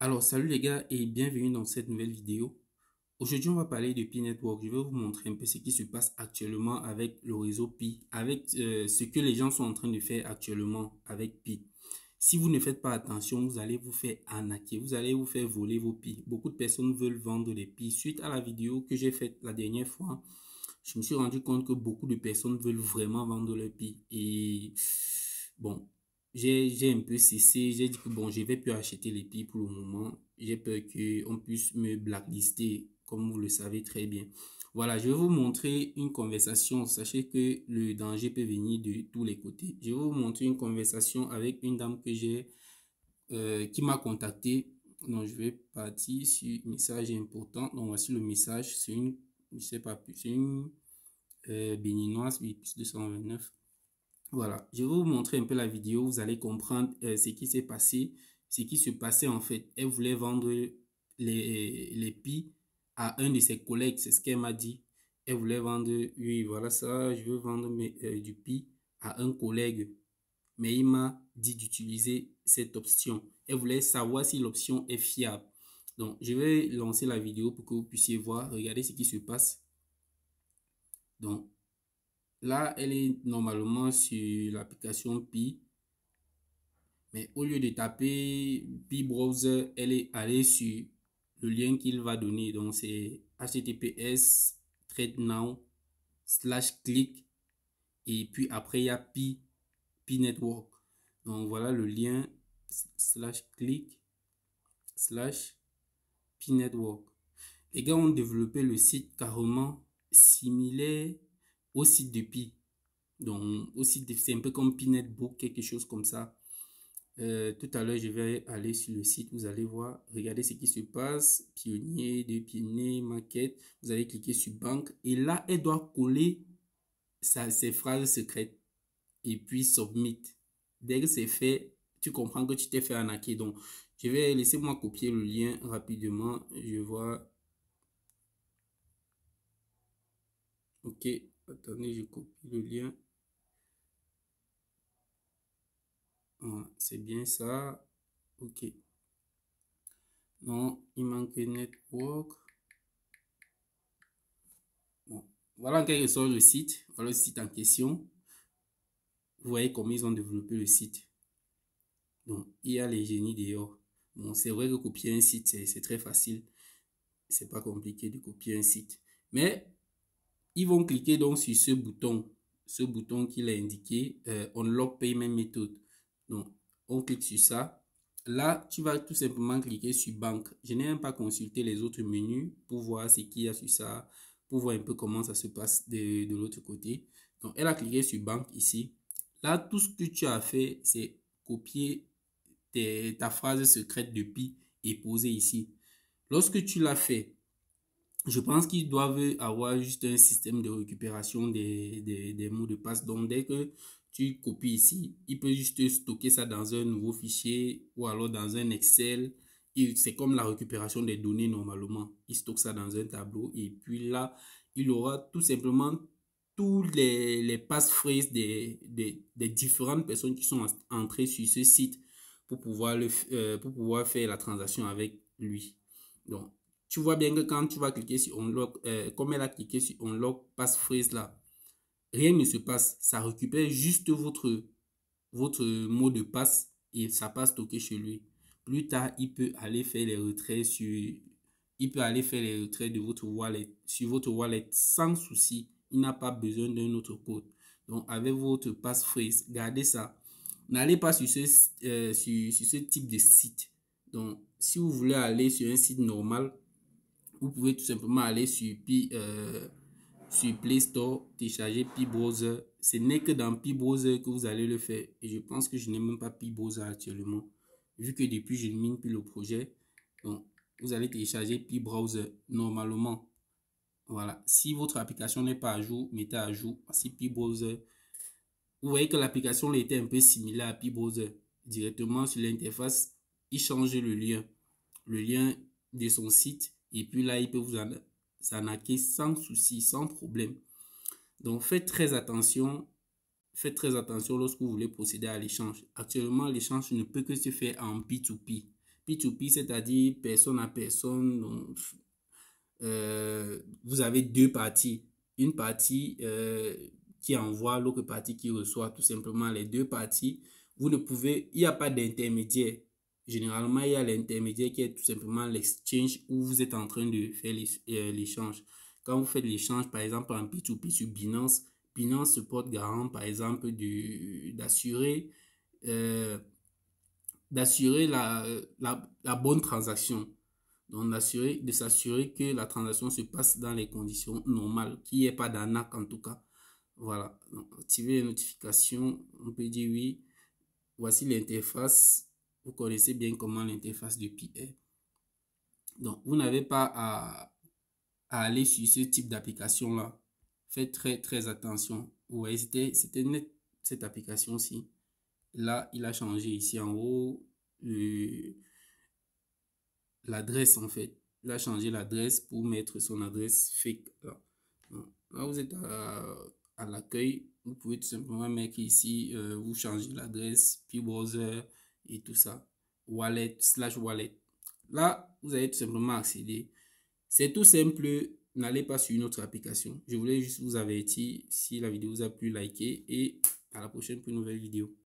Alors, salut les gars et bienvenue dans cette nouvelle vidéo. Aujourd'hui, on va parler de Pi Network. Je vais vous montrer un peu ce qui se passe actuellement avec le réseau Pi, avec ce que les gens sont en train de faire actuellement avec Pi. Si vous ne faites pas attention, vous allez vous faire arnaquer, vous allez vous faire voler vos Pi. Beaucoup de personnes veulent vendre les Pi. Suite à la vidéo que j'ai faite la dernière fois, je me suis rendu compte que beaucoup de personnes veulent vraiment vendre leurs Pi. Et bon, j'ai un peu cessé. J'ai dit que bon, je vais plus acheter les Pi pour le moment. J'ai peur qu'on puisse me blacklister, comme vous le savez très bien. Voilà, je vais vous montrer une conversation. Sachez que le danger peut venir de tous les côtés. Je vais vous montrer une conversation avec une dame que qui m'a contacté. Donc, je vais partir sur message important. Donc, voici le message. C'est une, je sais pas plus, c'est une béninoise, oui, plus 229. Voilà, je vais vous montrer un peu la vidéo. Vous allez comprendre ce qui s'est passé, ce qui se passait en fait. Elle voulait vendre les Pi à un de ses collègues, c'est ce qu'elle m'a dit. Elle voulait vendre, oui, voilà ça, je veux vendre du Pi à un collègue. Mais il m'a dit d'utiliser cette option. Elle voulait savoir si l'option est fiable. Donc, je vais lancer la vidéo pour que vous puissiez voir. Regardez ce qui se passe. Donc, là, elle est normalement sur l'application Pi. Mais au lieu de taper Pi Browser, elle est allée sur le lien qu'il va donner. Donc, c'est https://now/click. Et puis après, il y a Pi Network. Donc, voilà le lien /click /Pi Network. Les gars ont développé le site carrément similaire au site de Pi. Donc, c'est un peu comme Pi Netbook, quelque chose comme ça. Tout à l'heure, je vais aller sur le site, vous allez voir, regardez ce qui se passe, pionnier, de pionnier, maquette, vous allez cliquer sur banque et là, elle doit coller ses phrases secrètes et puis submit. Dès que c'est fait, tu comprends que tu t'es fait arnaquer. Donc, je vais laisser moi copier le lien rapidement, je vois, ok, attendez, je copie le lien, c'est bien ça, ok, non, il manque network. Bon, voilà en quelque sorte le site. Voilà le site en question. Vous voyez comment ils ont développé le site. Donc, il y a les génies dehors. Bon, c'est vrai que copier un site, c'est très facile. C'est pas compliqué de copier un site. Mais, ils vont cliquer donc sur ce bouton qu'il a indiqué, Unlock Payment Method. Donc, on clique sur ça. Là, tu vas tout simplement cliquer sur banque. Je n'ai même pas consulté les autres menus pour voir ce qu'il y a sur ça, pour voir un peu comment ça se passe de l'autre côté. Donc, elle a cliqué sur banque ici. Là, tout ce que tu as fait, c'est copier ta phrase secrète de Pi et poser ici. Lorsque tu l'as fait, je pense qu'ils doivent avoir juste un système de récupération des mots de passe. Donc, dès que tu copies ici, il peut juste stocker ça dans un nouveau fichier ou alors dans un Excel. C'est comme la récupération des données normalement. Il stocke ça dans un tableau et puis là, il aura tout simplement tous les passephrases des différentes personnes qui sont entrées sur ce site pour pouvoir faire la transaction avec lui. Donc, tu vois bien que quand tu vas cliquer sur Unlock, comme elle a cliqué sur Unlock passphrase là, rien ne se passe. Ça récupère juste votre mot de passe et ça passe stocké chez lui. Plus tard, il peut aller faire les retraits de votre wallet, sur votre wallet sans souci. Il n'a pas besoin d'un autre code. Donc, avec votre passphrase, gardez ça. N'allez pas sur sur ce type de site. Donc, si vous voulez aller sur un site normal, vous pouvez tout simplement aller sur Play Store, télécharger Pi Browser. Ce n'est que dans Pi Browser que vous allez le faire. Et je pense que je n'ai même pas Pi Browser actuellement. Vu que depuis, je ne mine plus le projet. Donc, vous allez télécharger Pi Browser normalement. Voilà. Si votre application n'est pas à jour, mettez à jour. Si Pi Browser, vous voyez que l'application était un peu similaire à Pi Browser. Directement sur l'interface, il change le lien de son site et puis là, il peut vous arnaquer sans souci, sans problème. Donc, faites très attention lorsque vous voulez procéder à l'échange. Actuellement, l'échange ne peut que se faire en P2P. P2P, c'est-à-dire personne à personne. Donc, vous avez deux parties. Une partie qui envoie, l'autre partie qui reçoit, tout simplement les deux parties. Vous ne pouvez, il n'y a pas d'intermédiaire. Généralement, il y a l'intermédiaire qui est tout simplement l'exchange où vous êtes en train de faire l'échange. Quand vous faites l'échange, par exemple, en P2P sur Binance, Binance se porte garant, par exemple, d'assurer la bonne transaction. Donc, de s'assurer que la transaction se passe dans les conditions normales, qu'il n'y ait pas d'arnaque en tout cas. Voilà. Donc, activer les notifications, on peut dire oui. Voici l'interface. Vous connaissez bien comment l'interface de Pi est. Donc, vous n'avez pas à aller sur ce type d'application-là. Faites très attention. Vous voyez, c'était net cette application-ci. Là, il a changé ici en haut l'adresse en fait. Il a changé l'adresse pour mettre son adresse fake là. Là, vous êtes à l'accueil. Vous pouvez tout simplement mettre ici, vous changez l'adresse, puis browser et tout ça. Wallet/wallet. Là, vous allez tout simplement accéder. C'est tout simple. N'allez pas sur une autre application. Je voulais juste vous avertir. Si la vidéo vous a plu, likez et à la prochaine pour une nouvelle vidéo.